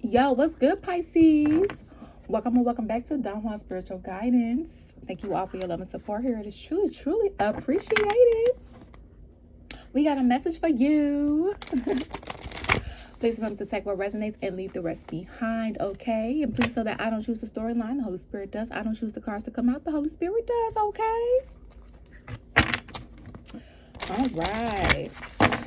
Yo, what's good, Pisces? Welcome and welcome back to Don Juan Spiritual Guidance. Thank you all for your love and support here. It is truly, truly appreciated. We got a message for you. Please remember to take what resonates and leave the rest behind, okay? And please know that I don't choose the storyline, the Holy Spirit does. I don't choose the cards to come out, the Holy Spirit does, okay? All right.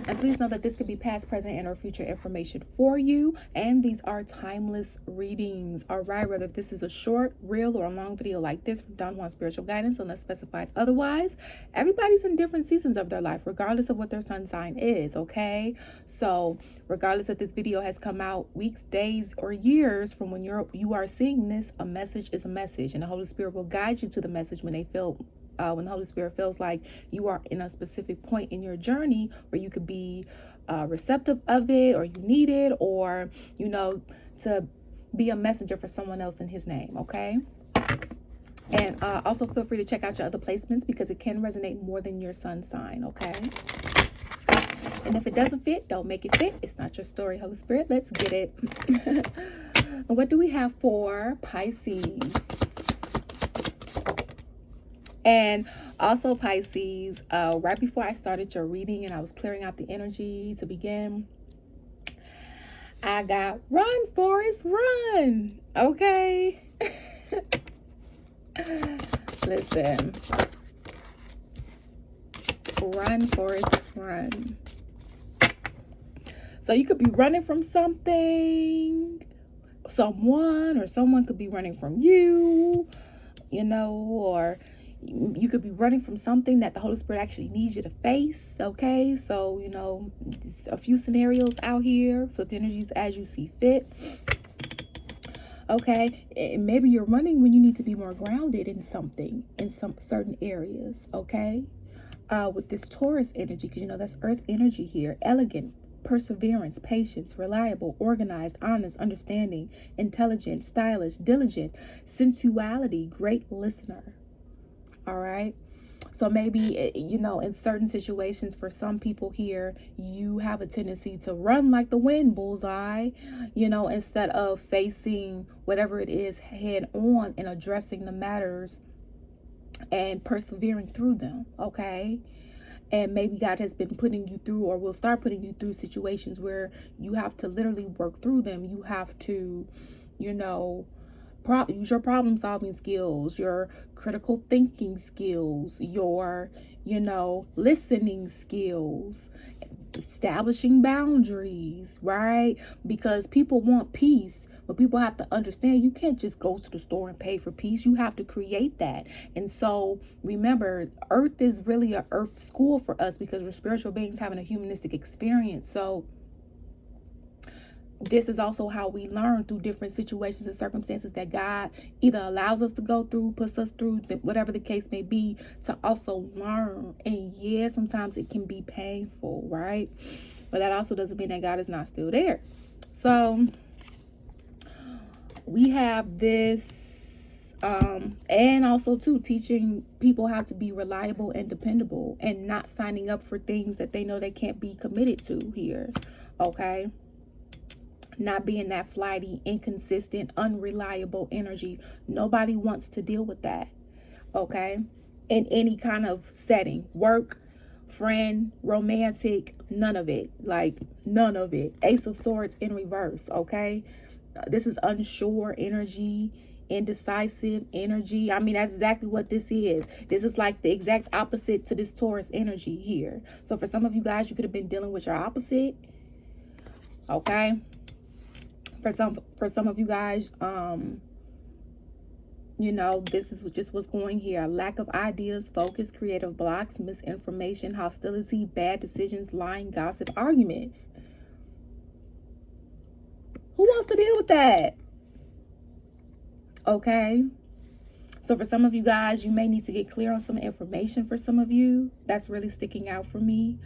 And please know that this could be past, present, and or future information for you. And these are timeless readings. All right. Whether this is a short, real, or a long video like this from Don Juan Spiritual Guidance, unless specified otherwise, everybody's in different seasons of their life, regardless of what their sun sign is. Okay. So regardless if this video has come out weeks, days, or years from when you are seeing this, a message is a message. And the Holy Spirit will guide you to the message when when the Holy Spirit feels like you are in a specific point in your journey where you could be receptive of it, or you need it, or, to be a messenger for someone else in his name, okay? And also feel free to check out your other placements because it can resonate more than your sun sign, okay? And if it doesn't fit, don't make it fit. It's not your story, Holy Spirit. Let's get it. What do we have for Pisces? And also, Pisces, right before I started your reading and I was clearing out the energy to begin, I got run, Forrest, run. Okay. Listen. Run, Forrest, run. So you could be running from something, someone, or someone could be running from you, or you could be running from something that the Holy Spirit actually needs you to face, okay? So, a few scenarios out here, flip energies as you see fit, okay? And maybe you're running when you need to be more grounded in something, in some certain areas, okay? With this Taurus energy, because, that's earth energy here, elegant, perseverance, patience, reliable, organized, honest, understanding, intelligent, stylish, diligent, sensuality, great listener. All right. So maybe, in certain situations for some people here, you have a tendency to run like the wind, bullseye, instead of facing whatever it is head on and addressing the matters and persevering through them. Okay. And maybe God has been putting you through, or will start putting you through, situations where you have to literally work through them. You have to, use your problem solving skills, your critical thinking skills, your, listening skills, establishing boundaries, right? Because people want peace, but people have to understand you can't just go to the store and pay for peace. You have to create that. And so remember, earth is really a earth school for us because we're spiritual beings having a humanistic experience. So this is also how we learn, through different situations and circumstances that God either allows us to go through, puts us through, whatever the case may be, to also learn. And yeah, sometimes it can be painful, right? But that also doesn't mean that God is not still there. So we have this, and also too, teaching people how to be reliable and dependable, and not signing up for things that they know they can't be committed to here, okay? Not being that flighty, inconsistent, unreliable energy. Nobody wants to deal with that, okay? In any kind of setting, work, friend, romantic, none of it. Like, none of it. Ace of Swords in reverse, okay? This is unsure energy, indecisive energy. I mean, that's exactly what this is. This is like the exact opposite to this Taurus energy here. So for some of you guys, you could have been dealing with your opposite, okay? For some of you guys, this is just what's going here. Lack of ideas, focus, creative blocks, misinformation, hostility, bad decisions, lying, gossip, arguments. Who wants to deal with that? Okay. So for some of you guys, you may need to get clear on some information. For some of you, that's really sticking out for me.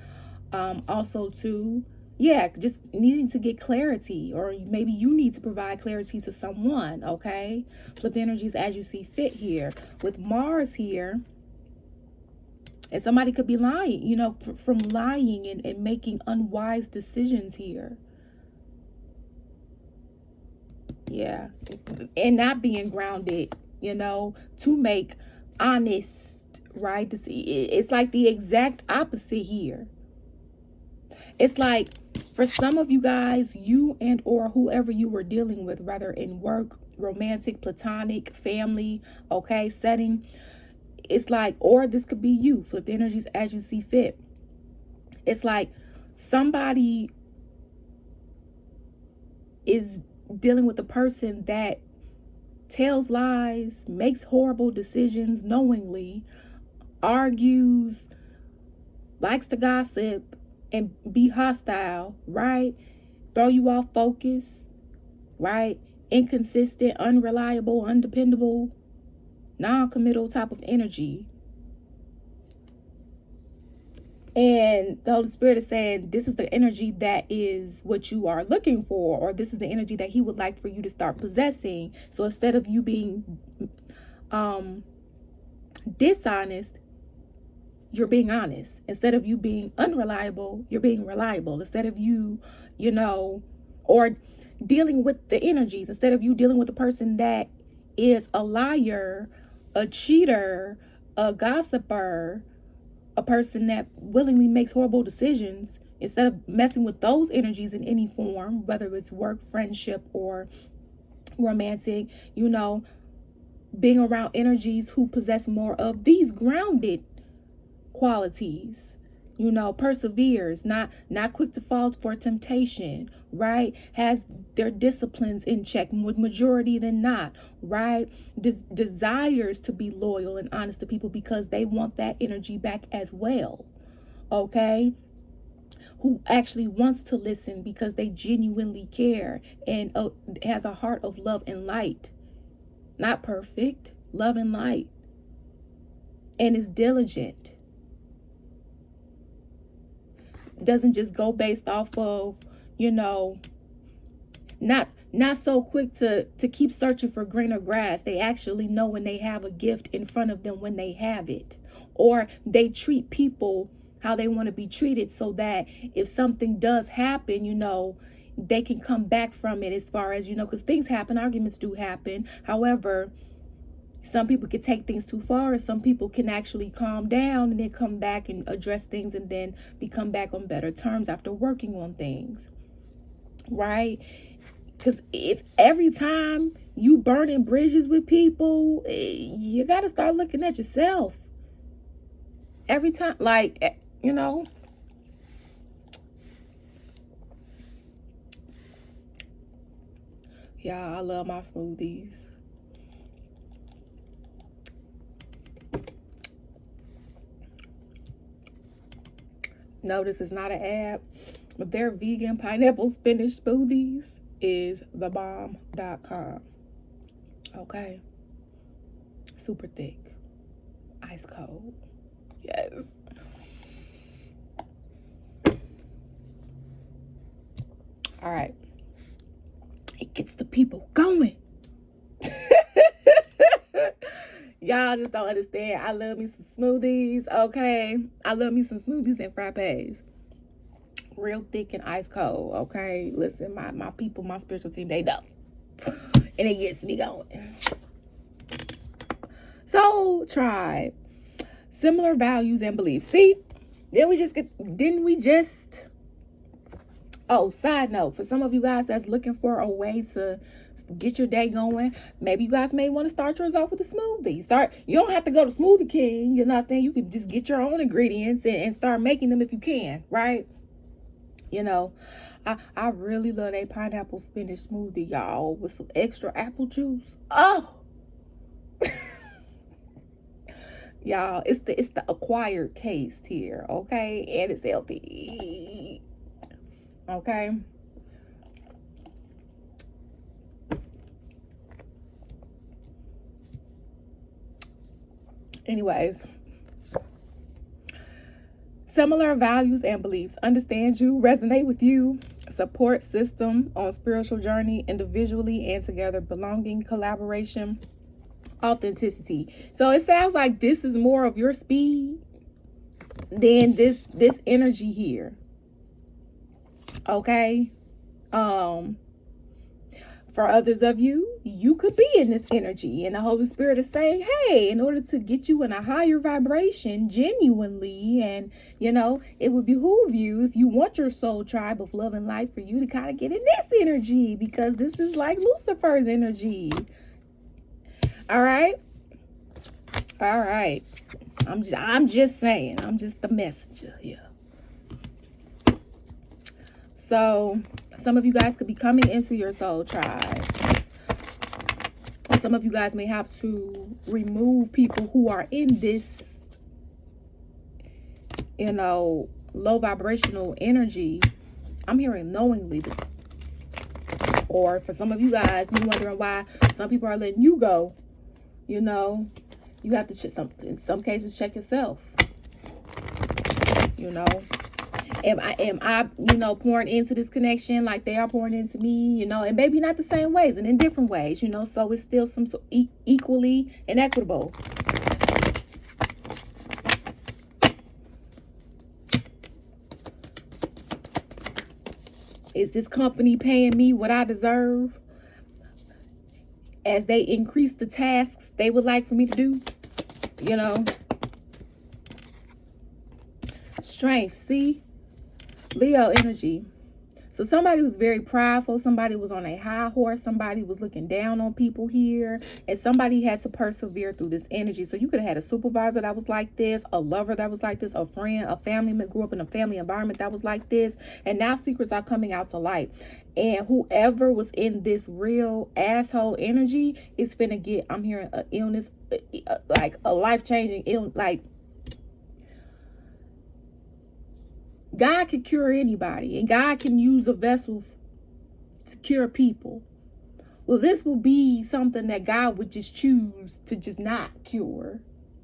Also too, yeah, just needing to get clarity, or maybe you need to provide clarity to someone, okay? Flip energies as you see fit here. With Mars here, and somebody could be lying, from lying and, making unwise decisions here. Yeah. And not being grounded, to make honest, right? It's like the exact opposite here. It's like, for some of you guys, you and or whoever you were dealing with, whether in work, romantic, platonic, family, okay, setting, it's like, or this could be you, flip the energies as you see fit. It's like somebody is dealing with a person that tells lies, makes horrible decisions knowingly, argues, likes to gossip, and be hostile, right? Throw you off focus, right? Inconsistent, unreliable, undependable, non-committal type of energy. And the Holy Spirit is saying this is the energy that is what you are looking for, or this is the energy that He would like for you to start possessing. So instead of you being dishonest, you're being honest. Instead of you being unreliable, you're being reliable. Instead of you, or dealing with the energies, instead of you dealing with a person that is a liar, a cheater, a gossiper, a person that willingly makes horrible decisions, instead of messing with those energies in any form, whether it's work, friendship, or romantic, being around energies who possess more of these grounded qualities, perseveres, not quick to fall for temptation, right? Has their disciplines in check, with majority than not, right? Desires to be loyal and honest to people because they want that energy back as well, okay? Who actually wants to listen because they genuinely care and has a heart of love and light. Not perfect, love and light. And is diligent. Doesn't just go based off of, not so quick to keep searching for greener grass. They actually know when they have a gift in front of them when they have it. Or they treat people how they want to be treated so that if something does happen, they can come back from it, as far as, because things happen, arguments do happen. However, some people can take things too far, and some people can actually calm down and then come back and address things and then become back on better terms after working on things, right? Because if every time you burning bridges with people, you got to start looking at yourself. Every time, like, Yeah, I love my smoothies. No, this is not an ad, but their vegan pineapple spinach smoothies is thebomb.com. Okay. Super thick. Ice cold. Yes. All right. It gets the people going. Y'all just don't understand. I love me some smoothies, okay? I love me some smoothies and frappes. Real thick and ice cold, okay? Listen, my people, my spiritual team, they know. And it gets me going. So, tribe. Similar values and beliefs. See, Oh, side note, for some of you guys that's looking for a way to get your day going, maybe you guys may want to start yours off with a smoothie. You don't have to go to Smoothie King, nothing. You can just get your own ingredients and start making them if you can, right? I really love a pineapple spinach smoothie, y'all, with some extra apple juice. Oh, y'all, it's the acquired taste here, okay? And it's healthy. Okay. Anyways, similar values and beliefs. Understand you, resonate with you. Support system on spiritual journey, individually and together. Belonging, collaboration, authenticity. So it sounds like this is more of your speed than this energy here. Okay. For For others of you, you could be in this energy, and the Holy Spirit is saying, hey, in order to get you in a higher vibration genuinely, and it would behoove you, if you want your soul tribe of love and light, for you to kind of get in this energy, because this is like Lucifer's energy. All right. I'm just saying, I'm just the messenger here. So some of you guys could be coming into your soul tribe. Some of you guys may have to remove people who are in this, low vibrational energy. I'm hearing knowingly. Or for some of you guys, you're wondering why some people are letting you go. You have to check in some cases, check yourself. Am I pouring into this connection like they are pouring into me, and maybe not the same ways and in different ways, so it's still some equally inequitable. Is this company paying me what I deserve as they increase the tasks they would like for me to do? Strength, see? Leo energy. So somebody was very prideful. Somebody was on a high horse. Somebody was looking down on people here. And somebody had to persevere through this energy. So you could have had a supervisor that was like this, a lover that was like this, a friend, a family member, grew up in a family environment that was like this. And now secrets are coming out to light. And whoever was in this real asshole energy is finna get, I'm hearing an illness, like a life-changing illness, like, God can cure anybody, and God can use a vessel to cure people. Well, this will be something that God would just choose to just not cure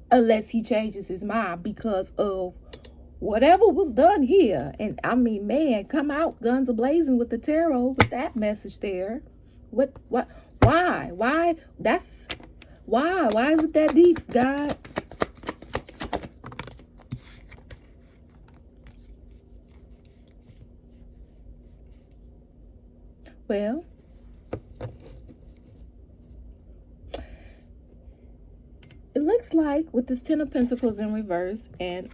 unless he changes his mind because of whatever was done here. And I mean, man, come out guns a-blazing with the tarot with that message there. Why? Why is it that deep, God? Well, it looks like with this Ten of Pentacles in reverse and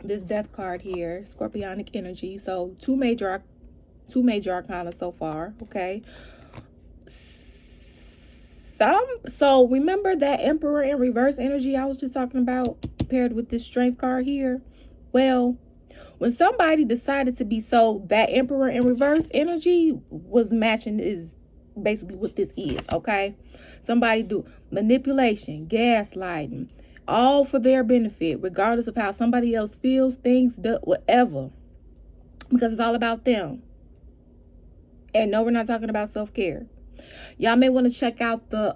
this Death card here, Scorpionic energy. So two major arcana so far, okay? So remember that Emperor in reverse energy I was just talking about paired with this Strength card here? Well, when somebody decided to be so, that Emperor in reverse energy was matching is basically what this is, okay? Somebody do manipulation, gaslighting, all for their benefit, regardless of how somebody else feels, things, whatever. Because it's all about them. And no, we're not talking about self-care. Y'all may want to check out the,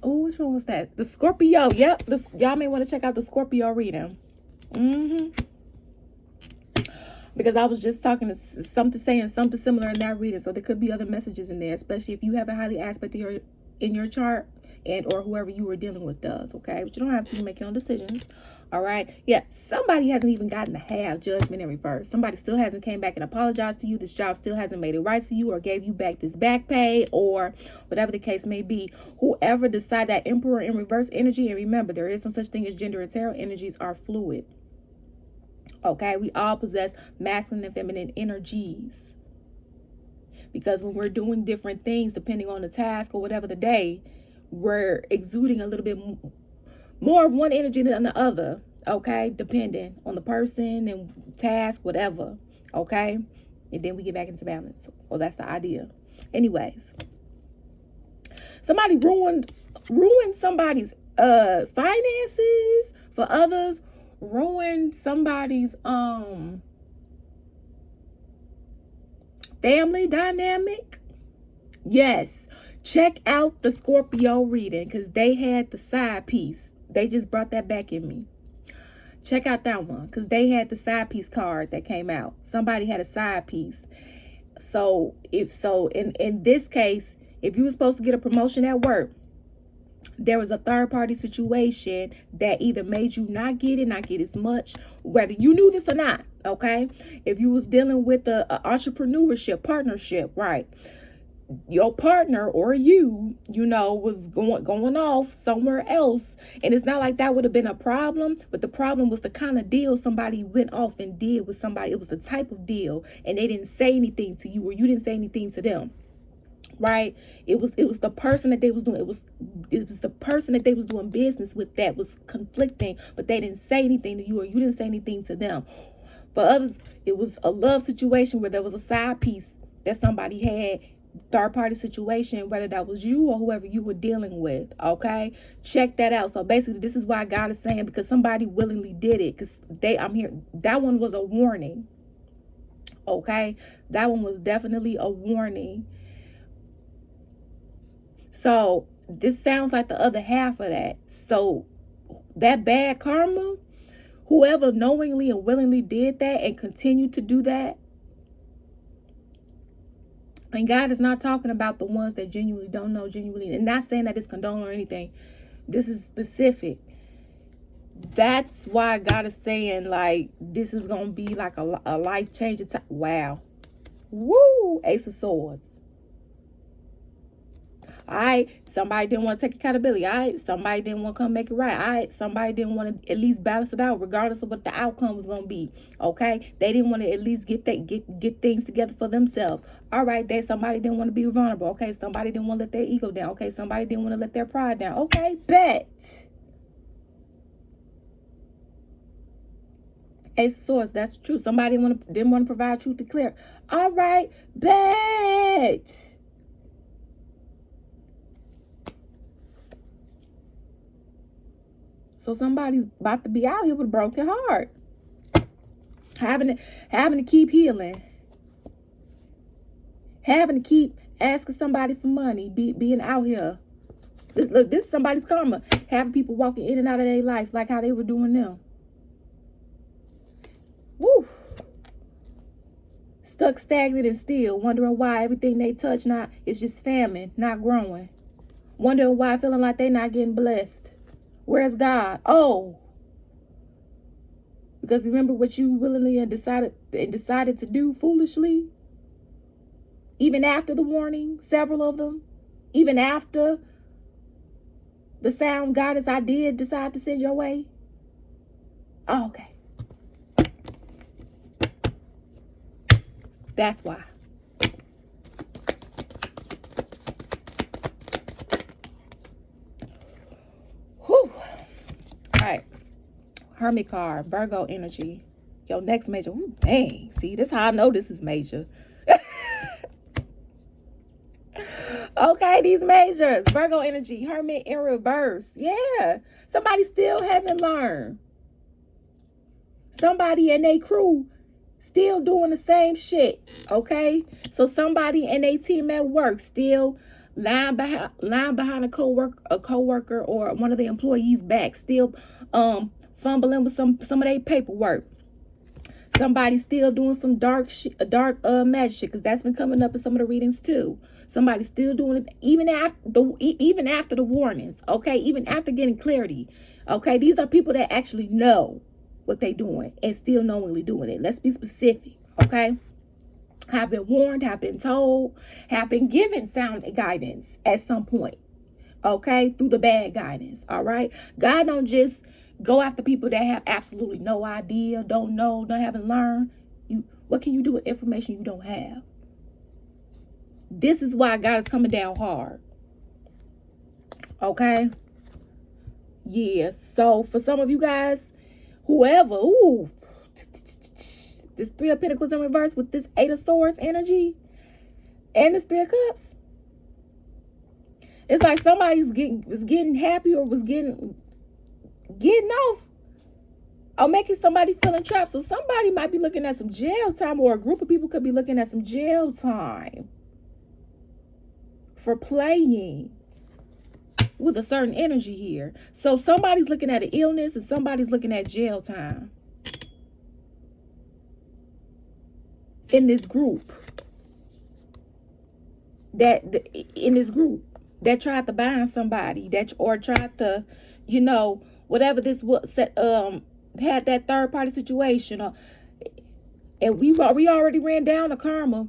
which one was that? The Scorpio. Yep. Y'all may want to check out the Scorpio reading. Because I was just talking to saying something similar in that reading, so there could be other messages in there, especially if you have a highly aspect in your chart, and or whoever you were dealing with does, okay? But you don't have to, make your own decisions. All right. Yeah, somebody hasn't even gotten to have Judgment in reverse. Somebody still hasn't came back and apologized to you. This job still hasn't made it right to you, or gave you back this back pay, or whatever the case may be. Whoever decide that Emperor in reverse energy, and remember, there is no such thing as gender, and tarot energies are fluid. Okay, we all possess masculine and feminine energies. Because when we're doing different things, depending on the task or whatever the day, we're exuding a little bit more of one energy than the other. Okay, depending on the person and task, whatever. Okay, and then we get back into balance. Well, that's the idea. Anyways, somebody ruined somebody's finances. For others, ruin somebody's family dynamic. Yes, check out the Scorpio reading, because they had the side piece. They just brought that back in me. Check out that one, because they had the side piece card that came out. Somebody had a side piece. So in this case, if you were supposed to get a promotion at work, There was a third party situation that either made you not get it, not get as much, whether you knew this or not. Okay. If you was dealing with a entrepreneurship partnership, right? Your partner or you know, was going off somewhere else. And it's not like that would have been a problem, but the problem was the kind of deal somebody went off and did with somebody. It was the type of deal, and they didn't say anything to you, or you didn't say anything to them. Right? It was the person that they was doing, it was the person that they was doing business with that was conflicting, but they didn't say anything to you, or you didn't say anything to them. For others, it was a love situation where there was a side piece that somebody had, third party situation, whether that was you or whoever you were dealing with. Okay, check that out. So basically, this is why God is saying, because somebody willingly did it, because I'm here. That one was a warning. Okay, that one was definitely a warning. So this sounds like the other half of that. So that bad karma, whoever knowingly and willingly did that and continued to do that, and God is not talking about the ones that genuinely don't know, genuinely, and not saying that it's condone or anything. This is specific. That's why God is saying, like, this is going to be like a life-changing time. Wow. Woo! Ace of Swords. All right, somebody didn't want to take accountability. All right, somebody didn't want to come make it right. All right, somebody didn't want to at least balance it out, regardless of what the outcome was going to be. Okay, they didn't want to at least get things together for themselves. All right, somebody didn't want to be vulnerable. Okay, somebody didn't want to let their ego down. Okay, somebody didn't want to let their pride down. Okay, bet. Ace of Swords, that's true. Somebody didn't want to provide truth to clear. All right, bet. So somebody's about to be out here with a broken heart, having to keep healing, having to keep asking somebody for money, being out here. This is somebody's karma, having people walking in and out of their life like how they were doing them. Woo! Stuck, stagnant, and still, wondering why everything they touch not is just famine, not growing. Wondering why, feeling like they're not getting blessed. Where's God? Oh, because remember what you willingly and decided to do foolishly? Even after the warning, several of them, even after the sound guidance I did decide to send your way. Oh, okay. That's why. Whew. All right. Hermit card, Virgo energy. Your next major. Ooh, dang. See, this is how I know this is major. Okay, these majors. Virgo energy, Hermit in reverse. Yeah. Somebody still hasn't learned. Somebody in their crew still doing the same shit. Okay? So somebody in their team at work still lying behind a coworker or one of the employees' back, still fumbling with some of their paperwork. Somebody still doing some dark magic shit, because that's been coming up in some of the readings too. Somebody still doing it even after the warnings. Okay, even after getting clarity. Okay, these are people that actually know what they doing and still knowingly doing it. Let's be specific. Okay, have been warned, have been told, have been given sound guidance at some point. Okay, through the bad guidance. All right, God don't just go after people that have absolutely no idea, don't know, haven't learned. What can you do with information you don't have? This is why God is coming down hard. Okay? Yes. So for some of you guys, whoever, this Three of Pentacles in reverse with this Eight of Swords energy and this Three of Cups. It's like somebody's getting happy or was getting off or making somebody feeling trapped. So somebody might be looking at some jail time, or a group of people could be looking at some jail time for playing with a certain energy here. So somebody's looking at an illness and somebody's looking at jail time in this group. In this group, that tried to bind somebody, that or tried to, you know, whatever this was, had that third party situation, and we already ran down the karma.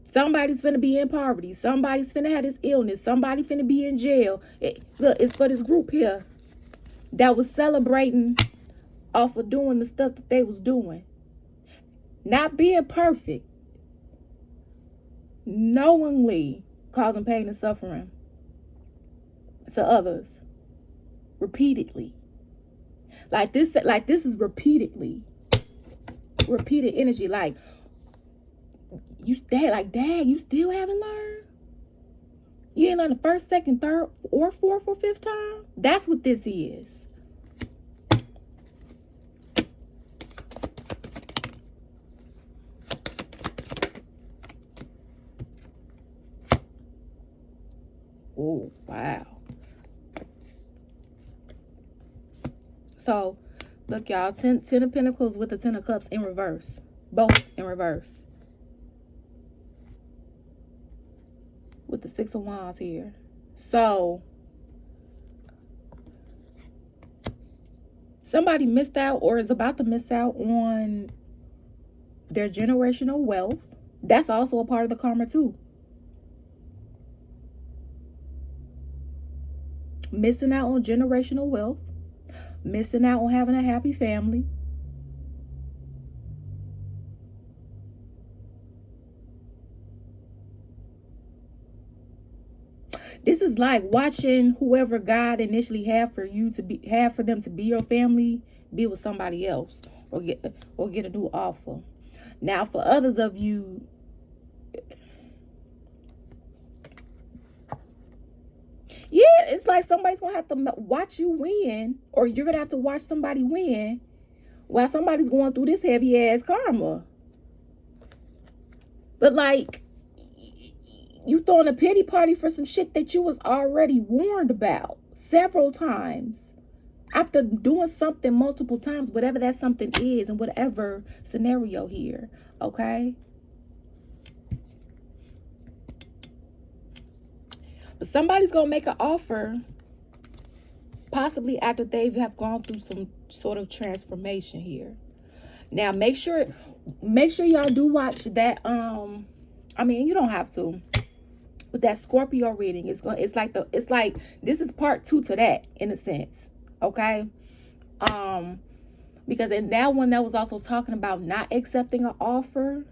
Somebody's finna be in poverty. Somebody's finna have this illness. Somebody finna be in jail. Look, it's for this group here that was celebrating off of doing the stuff that they was doing. Not being perfect. Knowingly causing pain and suffering to others. Repeatedly. Like this is repeated energy. Like, dad, you still haven't learned? You ain't learned the first, second, third, or fourth, or fifth time? That's what this is. Oh, wow. So, look, y'all, 10 of Pentacles with the 10 of Cups in reverse. Both in reverse. With the 6 of Wands here. So, somebody missed out or is about to miss out on their generational wealth. That's also a part of the karma too. Missing out on generational wealth. Missing out on having a happy family. This is like watching whoever God initially had for them to be your family, be with somebody else or get a new offer. Now, for others of you, yeah, it's like somebody's gonna have to watch you win, or you're gonna have to watch somebody win while somebody's going through this heavy ass karma. But like, you throwing a pity party for some shit that you was already warned about several times. After doing something multiple times, whatever that something is, and whatever scenario here, okay? But somebody's going to make an offer, possibly after they have gone through some sort of transformation here. Now, make sure y'all do watch that. I mean, you don't have to. With that Scorpio reading, it's like this is part 2 to that, in a sense, okay? Because in that one, that was also talking about not accepting an offer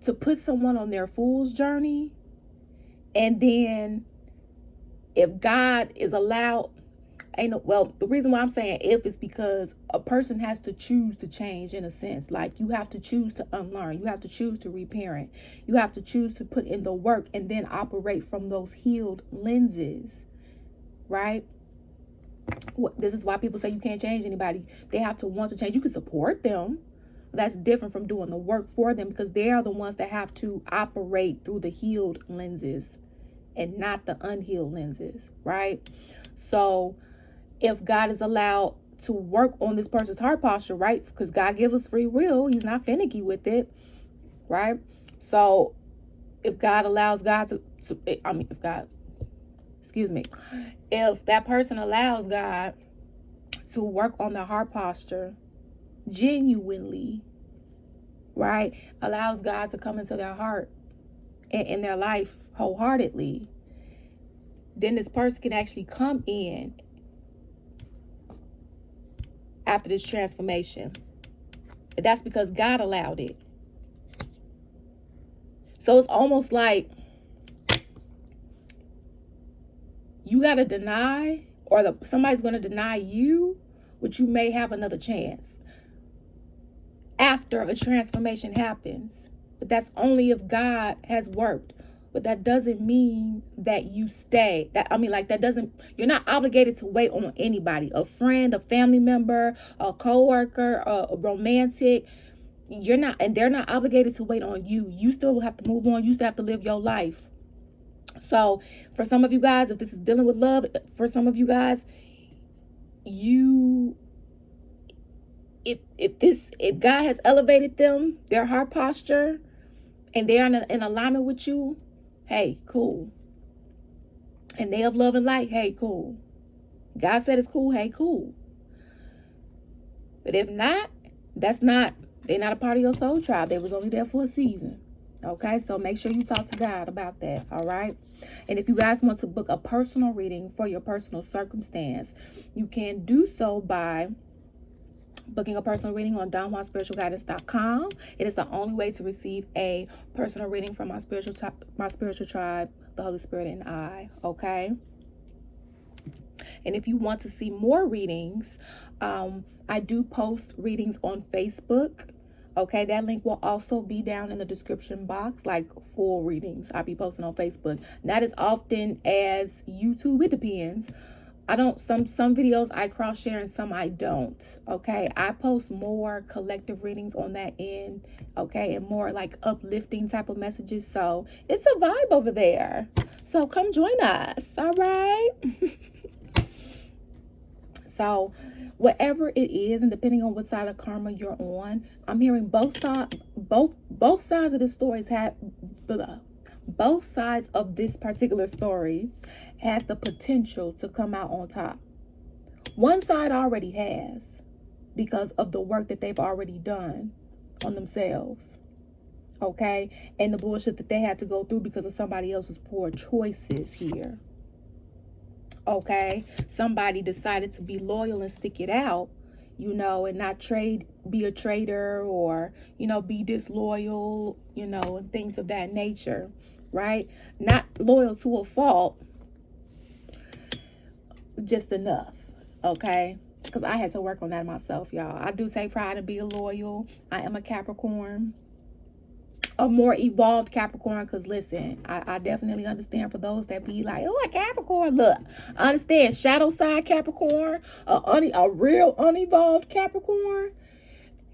to put someone on their fool's journey, and then if God is allowed, the reason why I'm saying if is because a person has to choose to change, in a sense. Like, you have to choose to unlearn. You have to choose to reparent. You have to choose to put in the work and then operate from those healed lenses, right? This is why people say you can't change anybody. They have to want to change. You can support them. That's different from doing the work for them, because they are the ones that have to operate through the healed lenses and not the unhealed lenses, right? So if God is allowed to work on this person's heart posture, right? Because God gives us free will. He's not finicky with it, right? So if God allows if that person allows God to work on their heart posture genuinely, right? Allows God to come into their heart and in their life wholeheartedly, then this person can actually come in after this transformation. But that's because God allowed it. So it's almost like you got to deny, or somebody's going to deny you, but you may have another chance after a transformation happens. But that's only if God has worked. But that doesn't mean that you stay. You're not obligated to wait on anybody. A friend, a family member, a coworker, a romantic. You're not, and they're not obligated to wait on you. You still have to move on. You still have to live your life. So for some of you guys, if this is dealing with love, for some of you guys, if God has elevated them, their heart posture, and they are in alignment with you, hey, cool. and they of love and light, hey, cool. God said it's cool, hey, cool. But if not, they're not a part of your soul tribe. They was only there for a season. Okay, so make sure you talk to God about that, all right? And if you guys want to book a personal reading for your personal circumstance, you can do so by booking a personal reading on donjuanspiritualguidance.com. It is the only way to receive a personal reading from my spiritual tribe, the Holy Spirit and I, okay? And if you want to see more readings, I do post readings on Facebook. Okay, that link will also be down in the description box, like full readings I'll be posting on Facebook. Not as often as YouTube, it depends. I don't, some videos I cross share and some I don't. Okay, I post more collective readings on that end. Okay, and more like uplifting type of messages. So it's a vibe over there. So come join us. All right. So whatever it is, and depending on what side of karma you're on, I'm hearing both sides of the stories have both sides of this particular story has the potential to come out on top. One side already has, because of the work that they've already done on themselves. Okay, and the bullshit that they had to go through because of somebody else's poor choices here. Okay, somebody decided to be loyal and stick it out, you know, and not be a traitor, or, you know, be disloyal, you know, and things of that nature, right? Not loyal to a fault, just enough, okay? Because I had to work on that myself, y'all. I do take pride in being loyal. I am a Capricorn. A more evolved Capricorn, because listen, I definitely understand for those that be like, oh, a Capricorn. Look, I understand shadow side Capricorn, a real unevolved Capricorn.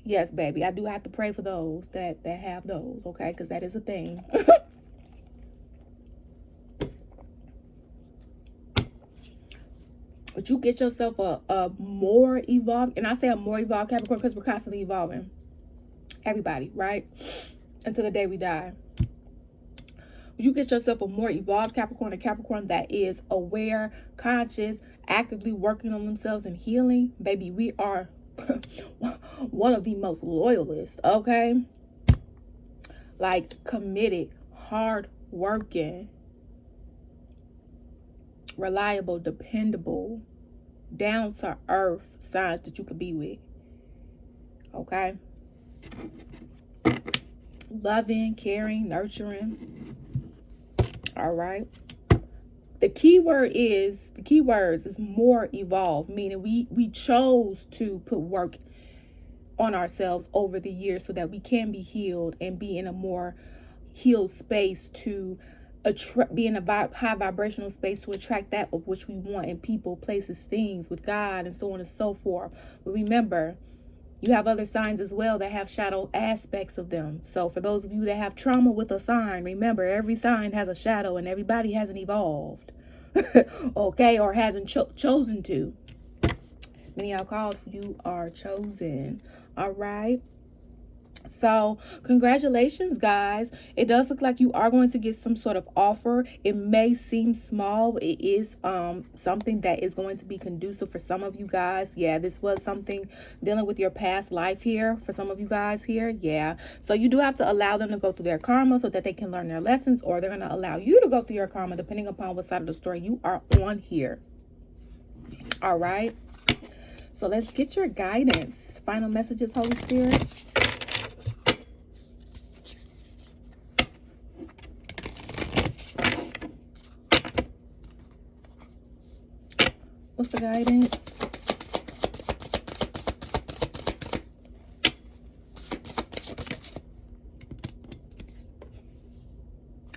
Yes, baby, I do have to pray for those that have those, okay, because that is a thing. But you get yourself a more evolved, and I say a more evolved Capricorn because we're constantly evolving. Everybody, right? Until the day we die. You get yourself a more evolved Capricorn, a Capricorn that is aware, conscious, actively working on themselves and healing. Baby, we are one of the most loyalist, okay? Like committed, hard working, reliable, dependable, down to earth signs that you could be with. Okay? Loving, caring, nurturing. All right. The key words is more evolved, meaning we chose to put work on ourselves over the years so that we can be healed and be in a more healed space, to be in a high vibrational space to attract that of which we want in people, places, things, with God, and so on and so forth. But remember, you have other signs as well that have shadow aspects of them. So for those of you that have trauma with a sign, remember, every sign has a shadow and everybody hasn't evolved. Okay, or hasn't chosen to. Many are called, you are chosen. All right. So congratulations, guys. It does look like you are going to get some sort of offer. It may seem small, but it is something that is going to be conducive for some of you guys. Yeah, this was something dealing with your past life here for some of you guys here. Yeah, so you do have to allow them to go through their karma so that they can learn their lessons, or they're going to allow you to go through your karma depending upon what side of the story you are on here. All right, so let's get your guidance. Final messages, Holy Spirit. What's the guidance?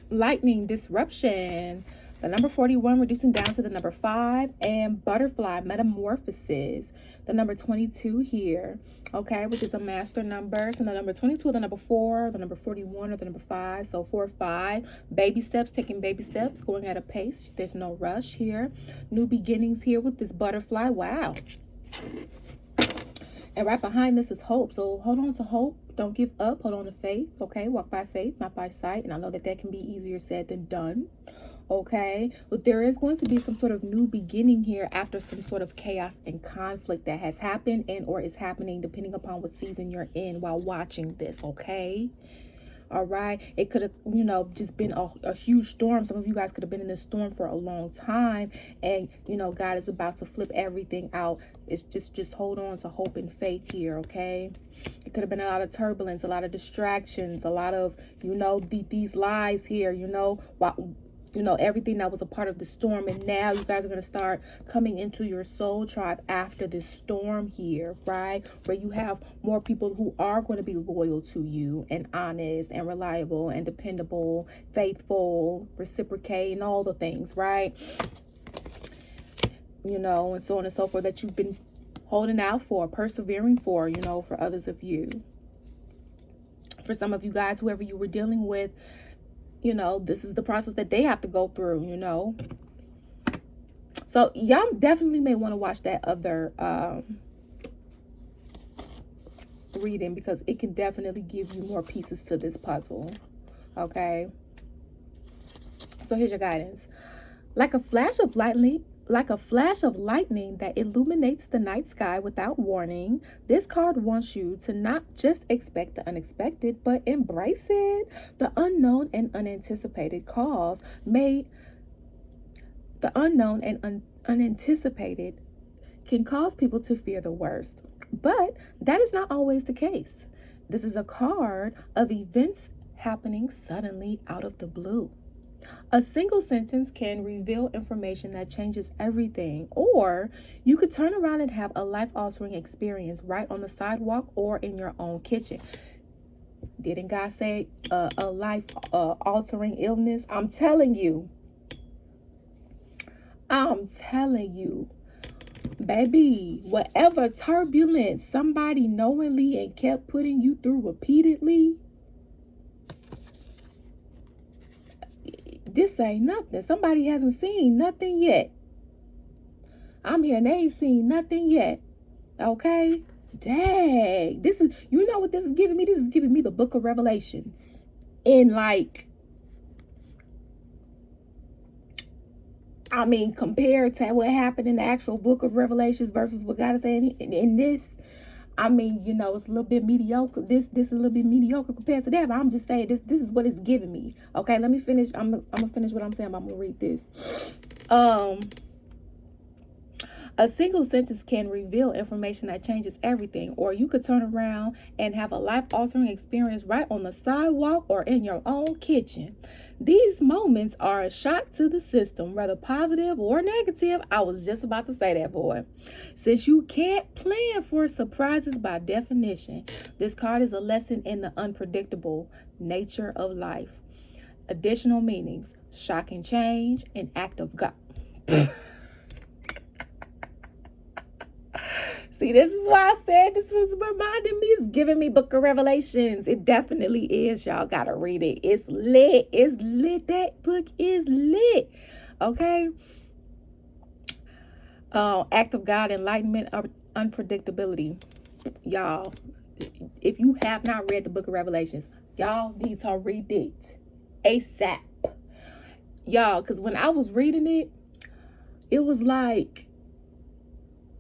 Lightning disruption. The number 41 reducing down to the number 5, and butterfly metamorphosis. The number 22 here, okay, which is a master number. So the number 22, the number 4, the number 41, or the number 5. So 4, 5. Baby steps, taking baby steps, going at a pace. There's no rush here. New beginnings here with this butterfly. Wow. And right behind this is hope. So hold on to hope. Don't give up. Hold on to faith. Okay. Walk by faith, not by sight. And I know that that can be easier said than done. Okay. But there is going to be some sort of new beginning here after some sort of chaos and conflict that has happened and or is happening depending upon what season you're in while watching this. Okay. All right. It could have, you know, just been a huge storm. Some of you guys could have been in this storm for a long time. And, you know, God is about to flip everything out. It's just hold on to hope and faith here. Okay. It could have been a lot of turbulence, a lot of distractions, a lot of, you know, these lies here, you know, everything that was a part of the storm. And now you guys are going to start coming into your soul tribe after this storm here, right? Where you have more people who are going to be loyal to you and honest and reliable and dependable, faithful, reciprocate, and all the things, right? You know, and so on and so forth that you've been holding out for, persevering for, you know, for others of you. For some of you guys, whoever you were dealing with, you know, this is the process that they have to go through, you know. So y'all definitely may want to watch that other reading because it can definitely give you more pieces to this puzzle. Okay. So here's your guidance. Like a flash of lightning that illuminates the night sky without warning, this card wants you to not just expect the unexpected, but embrace it. The unknown and unanticipated unanticipated can cause people to fear the worst. But that is not always the case. This is a card of events happening suddenly out of the blue. A single sentence can reveal information that changes everything, or you could turn around and have a life-altering experience right on the sidewalk or in your own kitchen. Didn't God say a life-altering illness? I'm telling you, baby, whatever turbulence somebody knowingly and kept putting you through repeatedly, this ain't nothing. Somebody hasn't seen nothing yet. I'm here and they ain't seen nothing yet. Okay? Dang. This is, you know what this is giving me? This is giving me the book of Revelations. In like, I mean, compared to what happened in the actual book of Revelations versus what God is saying in this, I mean, you know, it's a little bit mediocre. This is a little bit mediocre compared to that. But I'm just saying this is what it's giving me. Okay, let me finish. I'm gonna finish what I'm saying. I'm gonna read this. A single sentence can reveal information that changes everything, or you could turn around and have a life-altering experience right on the sidewalk or in your own kitchen. These moments are a shock to the system, whether positive or negative. I was just about to say that, boy. Since you can't plan for surprises by definition, this card is a lesson in the unpredictable nature of life. Additional meanings: shocking change, an act of God. See, this is why I said this was reminding me. It's giving me Book of Revelations. It definitely is. Y'all gotta read it. It's lit. It's lit. That book is lit. Okay. Act of God, enlightenment, unpredictability. Y'all, if you have not read the Book of Revelations, y'all need to read it ASAP. Y'all, because when I was reading it, it was like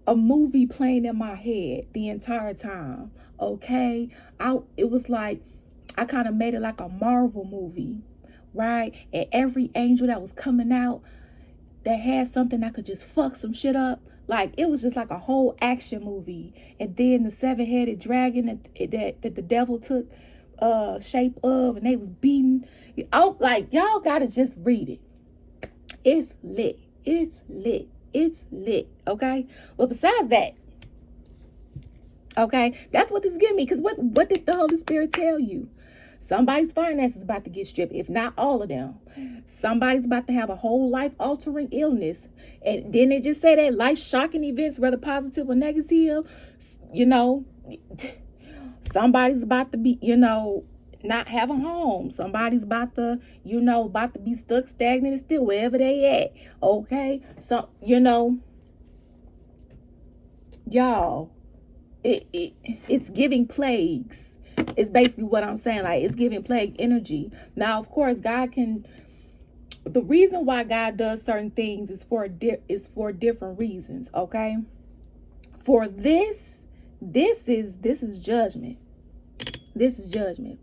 a movie playing in my head the entire time. Okay, it was like I kind of made it like a Marvel movie, right? And every angel that was coming out that had something that could just fuck some shit up, like it was just like a whole action movie. And then the 7-headed dragon that the devil took shape of, and they was beating. Like, y'all gotta just read it. It's lit. It's lit. It's lit. Okay. Well, besides that, okay, that's what this is giving me. Because what did the Holy Spirit tell you? Somebody's finances is about to get stripped, if not all of them. Somebody's about to have a whole life-altering illness. And then they just say that life-shocking events, whether positive or negative, you know, somebody's about to be, you know, not have a home. Somebody's about to, you know, about to be stuck, stagnant, still wherever they at. Okay. So, you know, y'all, it's giving plagues. It's basically what I'm saying. Like, it's giving plague energy. Now, of course, God can... The reason why God does certain things is for different reasons, okay? For this is judgment. This is judgment.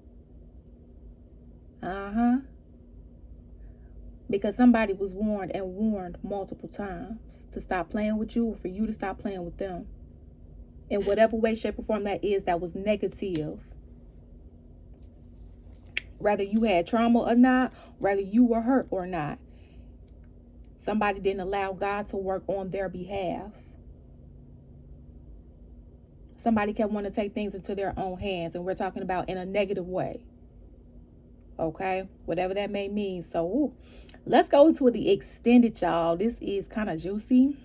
Because somebody was warned and warned multiple times to stop playing with you, or for you to stop playing with them. In whatever way, shape, or form that is, that was negative. Whether you had trauma or not, whether you were hurt or not, somebody didn't allow God to work on their behalf. Somebody kept wanting to take things into their own hands, and we're talking about in a negative way. Okay, whatever that may mean. So let's go into the extended, y'all. This is kind of juicy.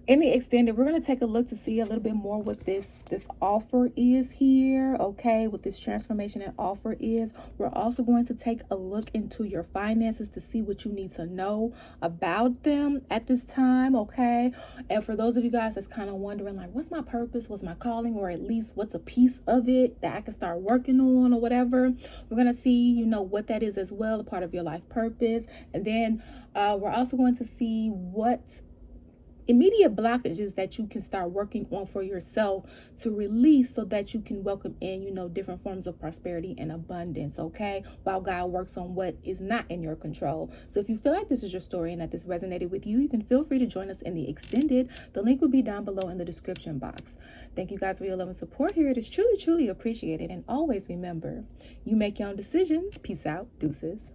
In the extended, we're going to take a look to see a little bit more what this offer is here, okay, what this transformation and offer is. We're also going to take a look into your finances to see what you need to know about them at this time, okay? And for those of you guys that's kind of wondering, like, what's my purpose, what's my calling, or at least what's a piece of it that I can start working on or whatever, we're going to see, you know, what that is as well, a part of your life purpose. And then we're also going to see what immediate blockages that you can start working on for yourself to release, so that you can welcome in, you know, different forms of prosperity and abundance, okay, while God works on what is not in your control. So if you feel like this is your story and that this resonated with you, you can feel free to join us in the extended. The link will be down below in the description box. Thank you guys for your love and support here. It is truly appreciated. And always remember, you make your own decisions. Peace out. Deuces.